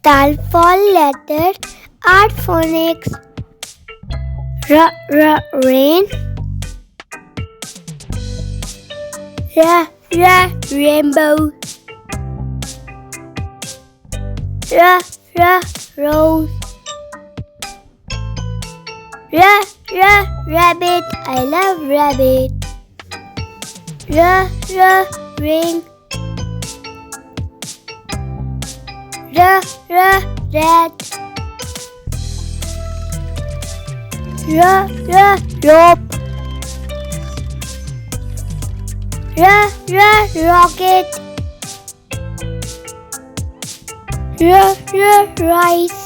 Starfall letter R phonics. Rain. Rainbow. Rose. Rabbit. I love rabbit. Ring. Rat. Rope. Rocket. Rice.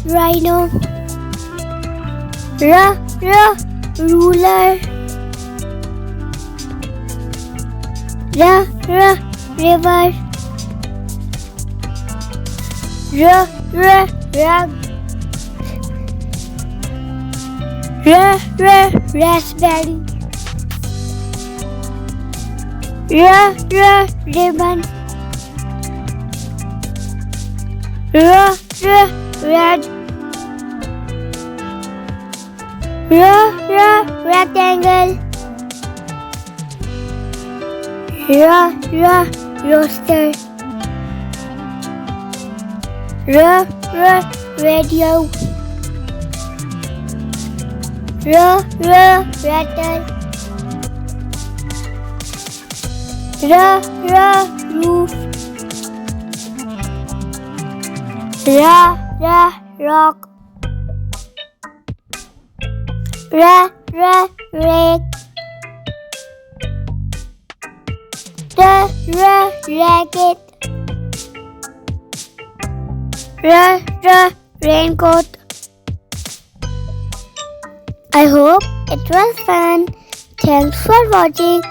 Rhino. Ruler. River. Rug. Raspberry. Ribbon. Red. Rectangle. Roaster. Radio. Rattle. Roof. Rock. Rake. Racket. Raincoat. I hope it was fun. Thanks for watching.